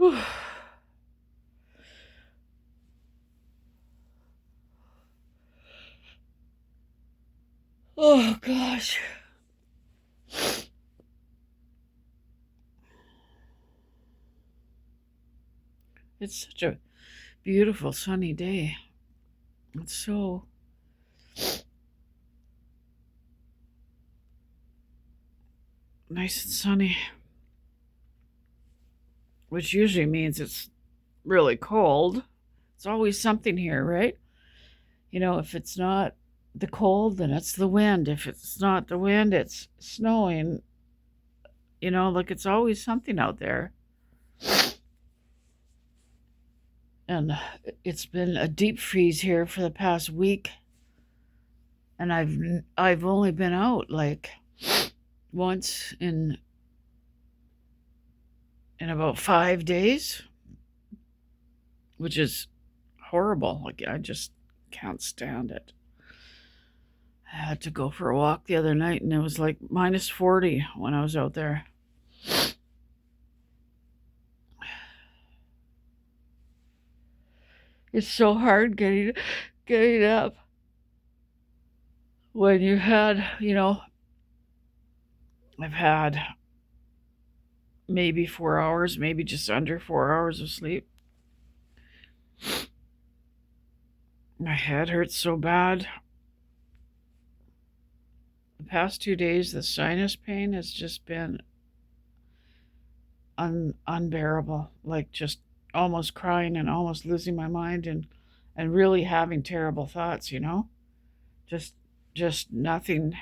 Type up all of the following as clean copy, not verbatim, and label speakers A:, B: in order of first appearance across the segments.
A: Oh gosh. It's such a beautiful sunny day. It's so nice and sunny, which usually means it's really cold. It's always something here, right? If it's not the cold, then it's the wind. If it's not the wind, it's snowing. Like it's always something out there. And it's been a deep freeze here for the past week, and I've only been out like once in about 5 days, which is horrible. Like I just can't stand it. I had to go for a walk the other night, and it was like minus 40 when I was out there. It's so hard getting up when I've had maybe 4 hours, maybe just under 4 hours of sleep. My head hurts so bad. The past 2 days, the sinus pain has just been unbearable. Like just almost crying and almost losing my mind and really having terrible thoughts. Just just nothing.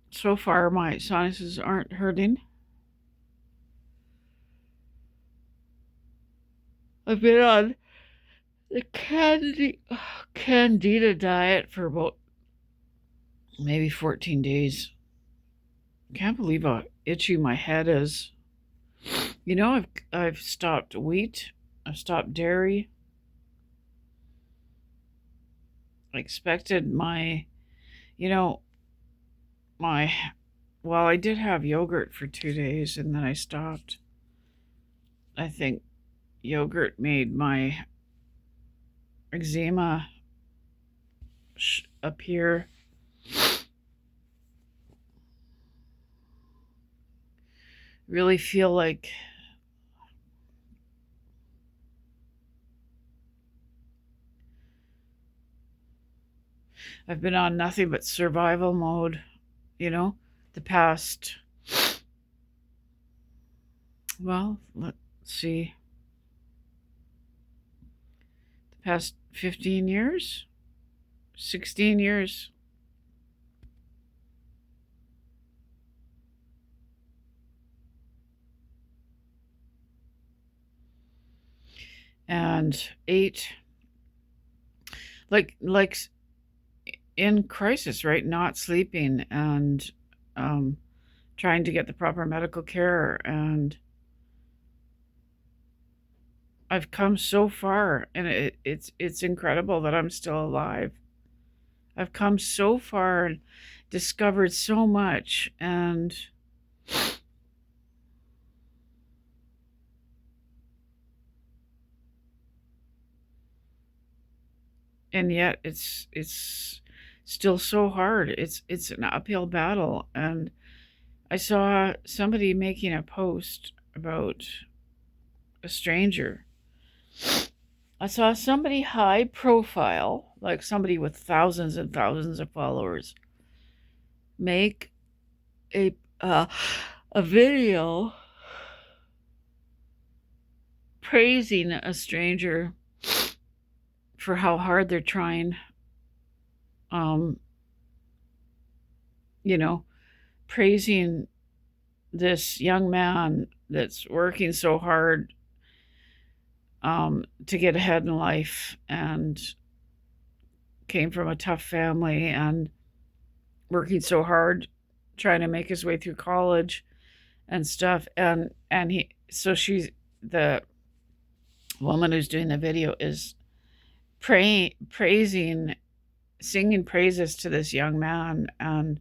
A: So far, my sinuses aren't hurting. I've been on the candida diet for about maybe 14 days. Can't believe how itchy my head is. I've stopped wheat. I've stopped dairy. I expected you know, my, well, I did have yogurt for 2 days and then I stopped. I think yogurt made my eczema appear. Really feel like I've been on nothing but survival mode, the past, well, let's see, the past 15 years, 16 years. And eight, like in crisis, right? Not sleeping and trying to get the proper medical care. And I've come so far, and it's incredible that I'm still alive. I've come so far and discovered so much, and yet it's still so hard. It's an uphill battle. And I saw somebody making a post about a stranger. I saw somebody high profile, like somebody with thousands and thousands of followers, make a uh, a video praising a stranger for how hard they're trying. Um, you know, praising this young man that's working so hard to get ahead in life and came from a tough family and working so hard trying to make his way through college and stuff. And he so she's the woman who's doing the video is praising, singing praises to this young man. And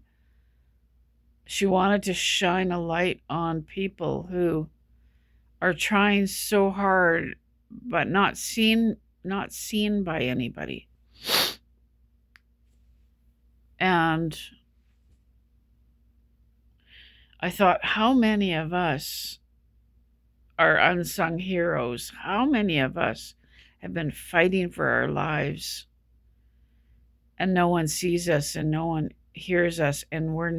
A: she wanted to shine a light on people who are trying so hard, but not seen by anybody. And I thought, how many of us are unsung heroes? How many of us have been fighting for our lives and no one sees us and no one hears us, and we're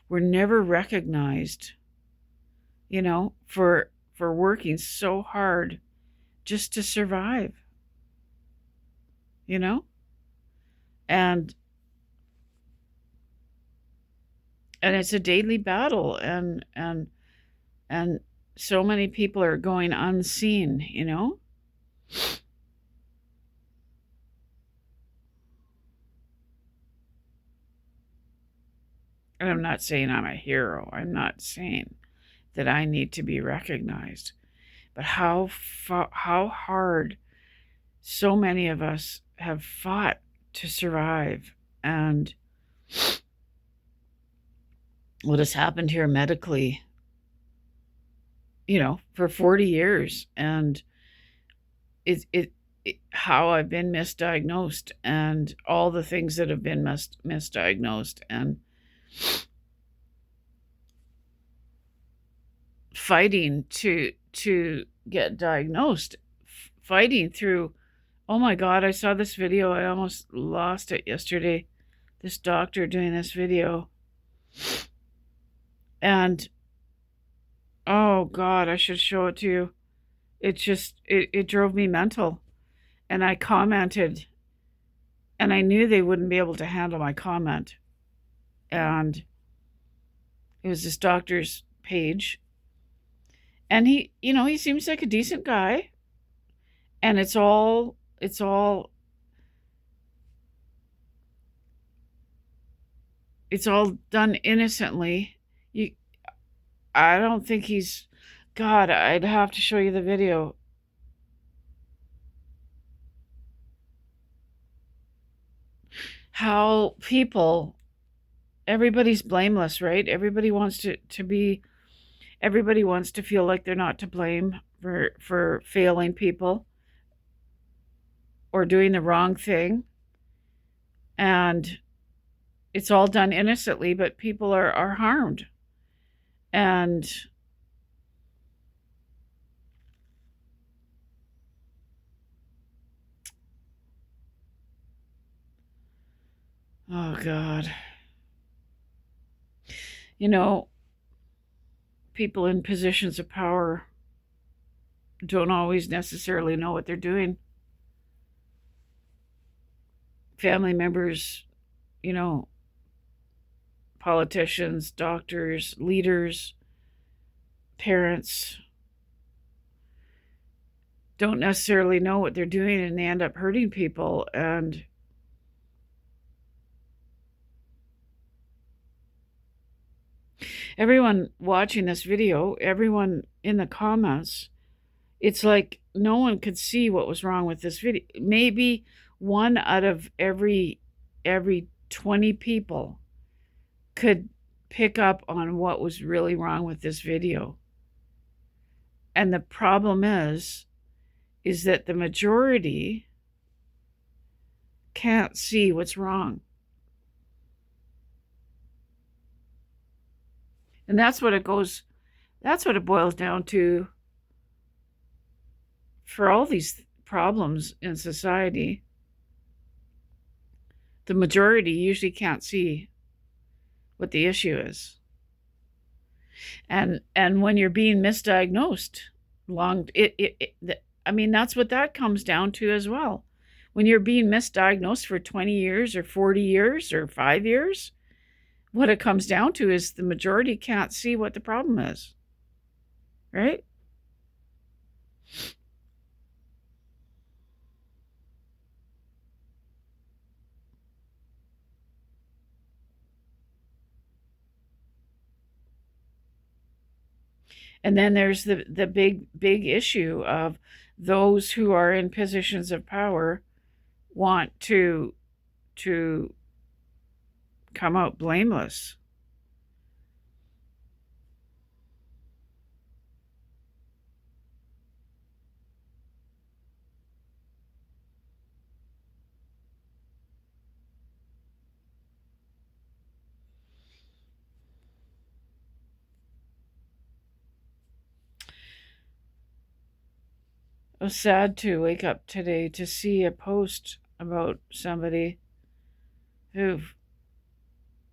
A: never recognized, for working so hard just to survive, and it's a daily battle, and so many people are going unseen, And I'm not saying I'm a hero. I'm not saying that I need to be recognized. But how hard so many of us have fought to survive, and what has happened here medically, for 40 years, and it how I've been misdiagnosed, and all the things that have been misdiagnosed, and fighting to get diagnosed, fighting through. Oh my God, I saw this video. I almost lost it yesterday. This doctor doing this video. And oh God, I should show it to you. It just, it drove me mental. And I commented, and I knew they wouldn't be able to handle my comment. And it was this doctor's page. And he seems like a decent guy. And it's all done innocently. I don't think he's, God, I'd have to show you the video. How everybody's blameless, right? Everybody wants everybody wants to feel like they're not to blame for failing people or doing the wrong thing. And it's all done innocently, but people are harmed. And oh God. People in positions of power don't always necessarily know what they're doing. Family members, politicians, doctors, leaders, parents don't necessarily know what they're doing, and they end up hurting people. And everyone watching this video, everyone in the comments, it's like no one could see what was wrong with this video. Maybe one out of every 20 people could pick up on what was really wrong with this video. And the problem is that the majority can't see what's wrong. And that's what it boils down to for all these problems in society. The majority usually can't see what the issue is. And when you're being misdiagnosed, that's what that comes down to as well. When you're being misdiagnosed for 20 years or 40 years or 5 years, what it comes down to is the majority can't see what the problem is. Right? And then there's the big issue of those who are in positions of power want to come out blameless. was sad to wake up today to see a post about somebody who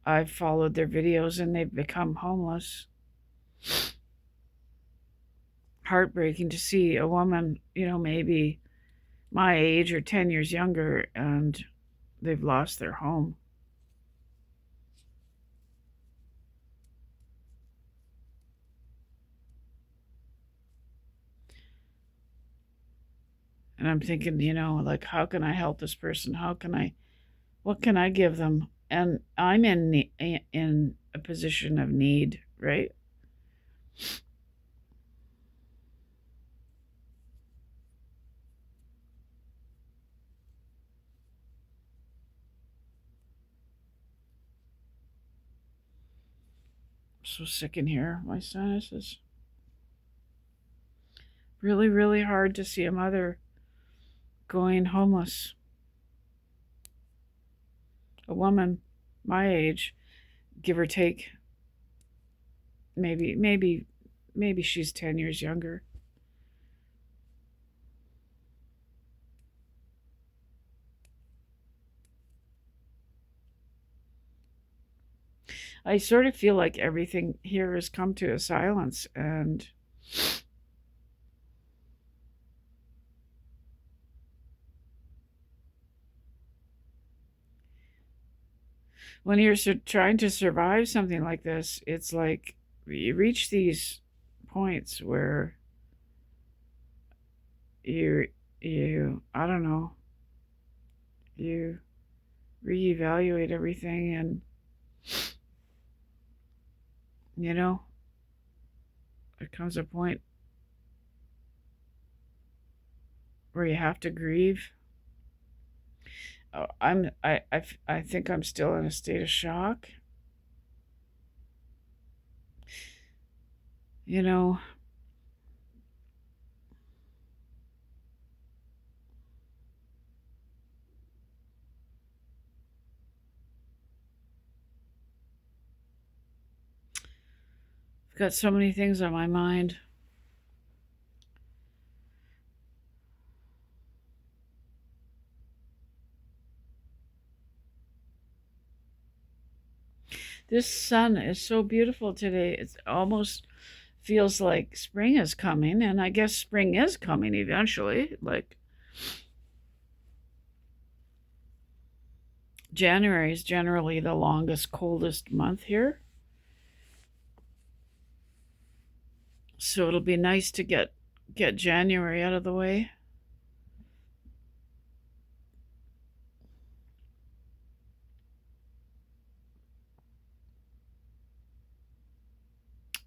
A: I've followed their videos and they've become homeless. Heartbreaking to see a woman, maybe my age or 10 years younger, and they've lost their home. And I'm thinking, like, how can I help this person? What can I give them? And I'm in a position of need, right? I'm so sick in here, my sinuses. Really, really hard to see a mother going homeless. A woman my age, give or take, maybe she's 10 years younger. I sort of feel like everything here has come to a silence, and when you're trying to survive something like this, it's like you reach these points where you I don't know, you reevaluate everything, and there comes a point where you have to grieve. I think I'm still in a state of shock. You know, I've got so many things on my mind. This sun is so beautiful today. It almost feels like spring is coming, and I guess spring is coming eventually. Like, January is generally the longest, coldest month here. So it'll be nice to get January out of the way.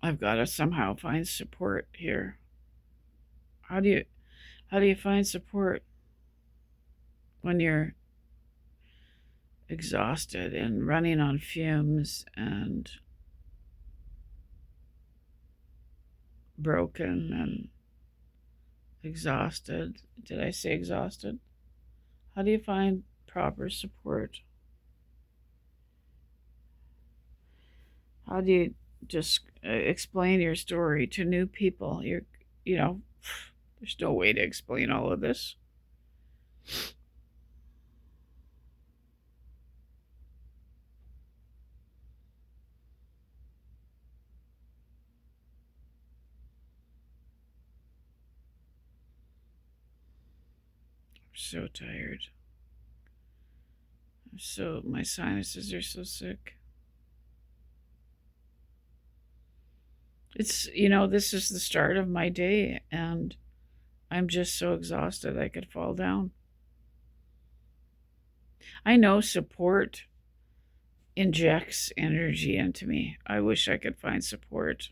A: I've got to somehow find support here. How do you find support when you're exhausted and running on fumes and broken and exhausted? Did I say exhausted? How do you find proper support? How do you just explain your story to new people? There's no way to explain all of this. I'm so tired. My sinuses are so sick. This is the start of my day, and I'm just so exhausted I could fall down. I know support injects energy into me. I wish I could find support.